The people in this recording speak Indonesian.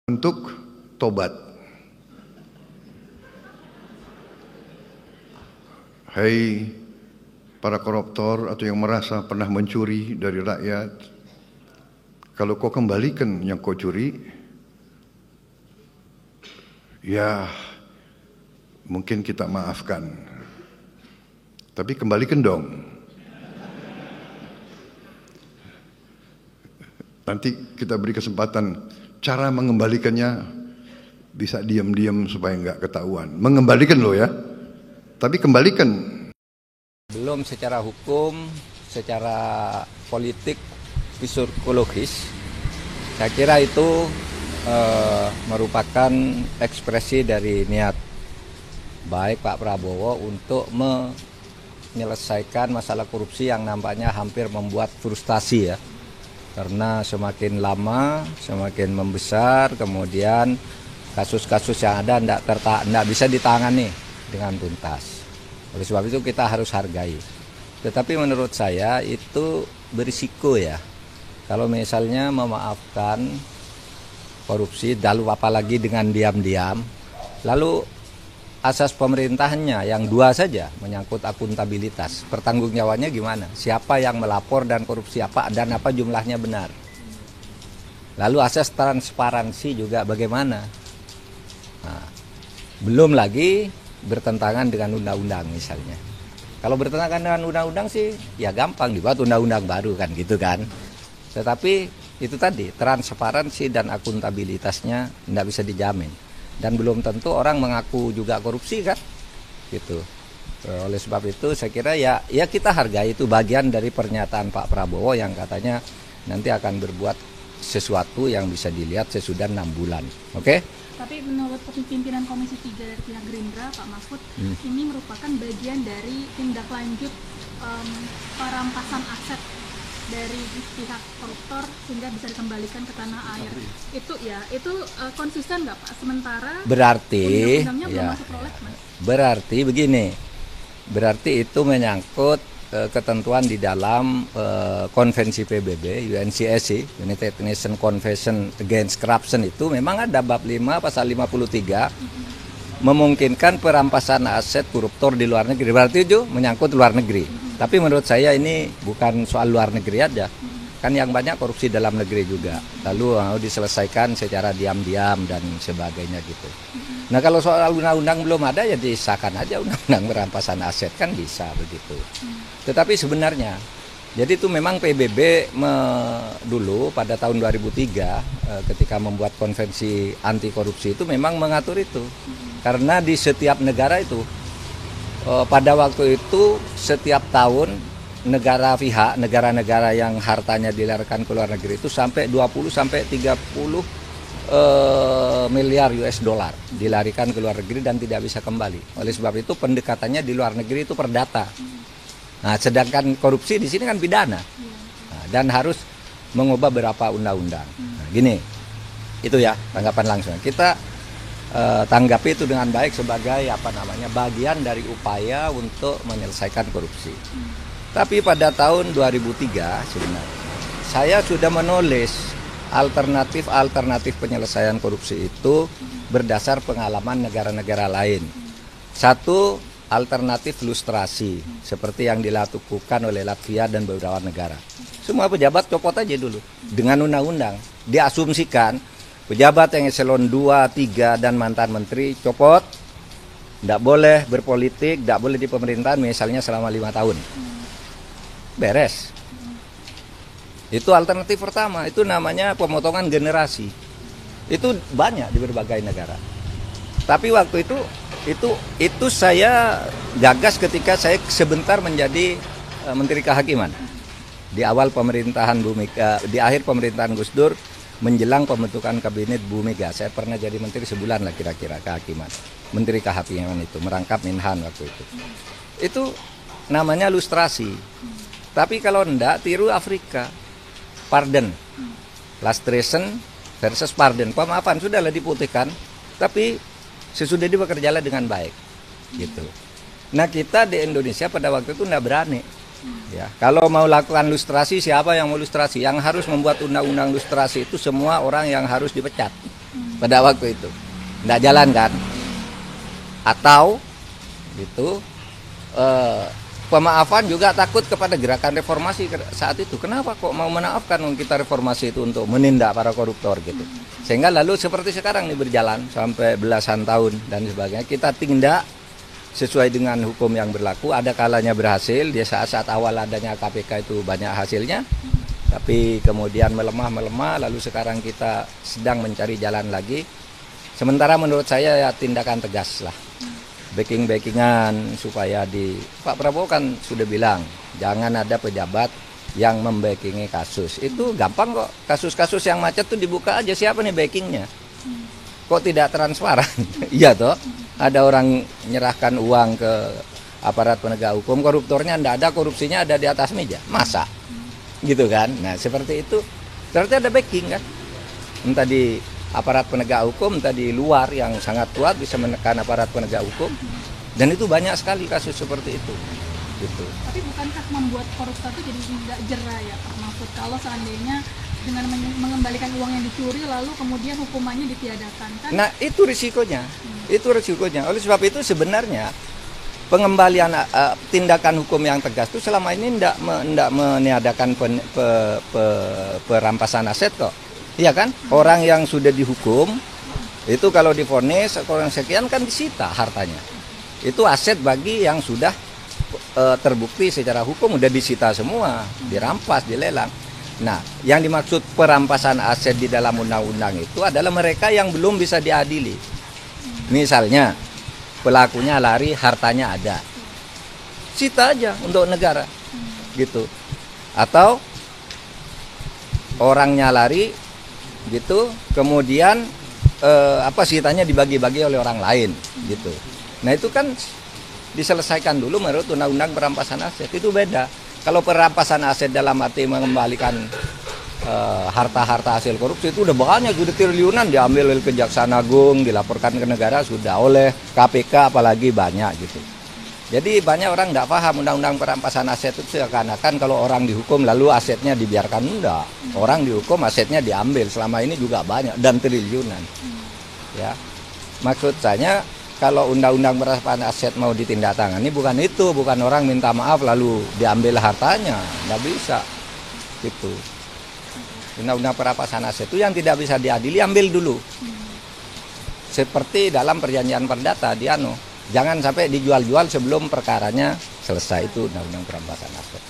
untuk tobat. Hai para koruptor atau yang merasa pernah mencuri dari rakyat, kalau kau kembalikan yang kau curi, ya mungkin kita maafkan. Tapi kembalikan dong. Nanti kita beri kesempatan. Cara mengembalikannya bisa diam-diam supaya nggak ketahuan. Mengembalikan loh ya, tapi kembalikan. Belum secara hukum, secara politik, psikologis, saya kira itu merupakan ekspresi dari niat baik Pak Prabowo untuk menyelesaikan masalah korupsi yang nampaknya hampir membuat frustasi ya. Karena semakin lama, semakin membesar, kemudian kasus-kasus yang ada tidak bisa ditangani dengan tuntas. Oleh sebab itu kita harus hargai. Tetapi menurut saya itu berisiko ya. Kalau misalnya memaafkan korupsi, lalu apalagi dengan diam-diam, lalu asas pemerintahannya yang dua saja menyangkut akuntabilitas. Pertanggungjawabannya gimana? Siapa yang melapor dan korupsi apa dan apa jumlahnya benar? Lalu asas transparansi juga bagaimana? Nah, belum lagi bertentangan dengan undang-undang misalnya. Kalau bertentangan dengan undang-undang sih ya gampang dibuat undang-undang baru kan gitu kan. Tetapi itu tadi transparansi dan akuntabilitasnya tidak bisa dijamin. Dan belum tentu orang mengaku juga korupsi kan gitu. Oleh sebab itu saya kira ya kita hargai itu bagian dari pernyataan Pak Prabowo yang katanya nanti akan berbuat sesuatu yang bisa dilihat sesudah 6 bulan. Oke? Tapi menurut pimpinan Komisi 3 dari pihak Gerindra, Pak Mahfud, ini merupakan bagian dari tindak lanjut perampasan aset dari pihak koruptor sehingga bisa dikembalikan ke tanah air. Itu konsisten nggak Pak? Sementara berarti undang-undangnya belum masuk prolegnas. Berarti begini, berarti itu menyangkut ketentuan di dalam konvensi PBB UNCSC, United Nations Convention Against Corruption, itu memang ada bab 5 pasal 53 memungkinkan perampasan aset koruptor di luar negeri. Berarti itu menyangkut luar negeri. Tapi menurut saya ini bukan soal luar negeri aja. Kan yang banyak korupsi dalam negeri juga. Lalu diselesaikan secara diam-diam dan sebagainya gitu. Nah kalau soal undang-undang belum ada ya disahkan aja undang-undang perampasan aset kan bisa begitu. Tetapi sebenarnya jadi itu memang PBB dulu pada tahun 2003 ketika membuat konvensi anti korupsi itu memang mengatur itu. Karena di setiap negara itu pada waktu itu setiap tahun negara-negara yang hartanya dilarikan ke luar negeri itu sampai 20 sampai 30 miliar US dollar dilarikan ke luar negeri dan tidak bisa kembali. Oleh sebab itu pendekatannya di luar negeri itu perdata. Nah, sedangkan korupsi di sini kan pidana. Nah, dan harus mengubah beberapa undang-undang. Nah, gini. Itu ya tanggapan langsung. Kita tanggapi itu dengan baik sebagai bagian dari upaya untuk menyelesaikan korupsi. Tapi pada tahun 2003 sebenarnya saya sudah menulis alternatif penyelesaian korupsi itu berdasar pengalaman negara-negara lain. Satu, alternatif lustrasi seperti yang dilakukan oleh Latvia dan beberapa negara. Semua pejabat copot aja dulu dengan undang-undang. Diasumsikan pejabat yang eselon 2, 3 dan mantan menteri copot, tidak boleh berpolitik, tidak boleh di pemerintahan misalnya selama 5 tahun. Beres. Itu alternatif pertama, itu namanya pemotongan generasi. Itu banyak di berbagai negara. Tapi waktu itu saya gagas ketika saya sebentar menjadi Menteri Kehakiman. Di awal pemerintahan di akhir pemerintahan Gus Dur menjelang pembentukan kabinet Bu Mega, saya pernah jadi menteri sebulan lah kira-kira kehakiman. Menteri Kehakiman itu merangkap Minhan waktu itu. Itu namanya lustrasi. Tapi kalau enggak tiru Afrika. Pardon. Lustration versus pardon. Pemaafan sudahlah diputihkan, tapi sesudah dia bekerjalah dengan baik. Gitu. Nah, kita di Indonesia pada waktu itu enggak berani. Ya, kalau mau lakukan lustrasi, siapa yang mau lustrasi? Yang harus membuat undang-undang lustrasi itu semua orang yang harus dipecat. pada waktu itu. Nggak jalan kan? Atau gitu pemaafan juga takut kepada gerakan reformasi saat itu. Kenapa kok mau menaafkan kita reformasi itu untuk menindak para koruptor gitu. Sehingga lalu seperti sekarang nih berjalan sampai belasan tahun dan sebagainya. Kita tindak sesuai dengan hukum yang berlaku. Ada kalanya berhasil, di saat-saat awal adanya KPK itu banyak hasilnya. Tapi kemudian melemah, lalu sekarang kita sedang mencari jalan lagi. Sementara menurut saya ya tindakan tegas lah. Backing-backingan supaya Pak Prabowo kan sudah bilang jangan ada pejabat yang membackingi kasus. Itu gampang kok, kasus-kasus yang macet tuh dibuka aja siapa nih backingnya. Kok tidak transparan? Iya toh, ada orang menyerahkan uang ke aparat penegak hukum, koruptornya enggak ada, korupsinya ada di atas meja. Masa? Gitu kan? Nah seperti itu, berarti ada backing kan? Entah di aparat penegak hukum, entah di luar yang sangat kuat bisa menekan aparat penegak hukum. Dan itu banyak sekali kasus seperti itu. Gitu. Tapi bukankah membuat koruptor itu jadi tidak jera ya Pak Mahfud kalau seandainya dengan mengembalikan uang yang dicuri lalu kemudian hukumannya ditiadakan kan? Nah itu risikonya, itu risikonya. Oleh sebab itu sebenarnya pengembalian tindakan hukum yang tegas itu selama ini tidak meniadakan perampasan aset kok. Iya kan? Orang yang sudah dihukum itu kalau divonis orang sekian kan disita hartanya. Itu aset bagi yang sudah terbukti secara hukum udah disita semua, dirampas, dilelang. Nah, yang dimaksud perampasan aset di dalam undang-undang itu adalah mereka yang belum bisa diadili. Misalnya pelakunya lari, hartanya ada. Sita aja untuk negara. Gitu. Atau orangnya lari gitu, kemudian sitanya dibagi-bagi oleh orang lain gitu. Nah itu kan diselesaikan dulu menurut undang-undang perampasan aset, itu beda. Kalau perampasan aset dalam arti mengembalikan harta-harta hasil korupsi itu udah banyak, sudah triliunan diambil oleh Kejaksaan Agung, dilaporkan ke negara, sudah oleh KPK apalagi banyak gitu. Jadi banyak orang tidak paham undang-undang perampasan aset itu seakan-akan kalau orang dihukum lalu asetnya dibiarkan. Enggak. Orang dihukum asetnya diambil, selama ini juga banyak dan triliunan. Ya. Maksud saya kalau undang-undang perampasan aset mau ditindaklanjuti bukan itu, bukan orang minta maaf lalu diambil hartanya, enggak bisa. Gitu. Undang-undang perampasan aset itu yang tidak bisa diadili ambil dulu. Seperti dalam perjanjian perdata jangan sampai dijual-jual sebelum perkaranya selesai, itu undang-undang perampasan aset.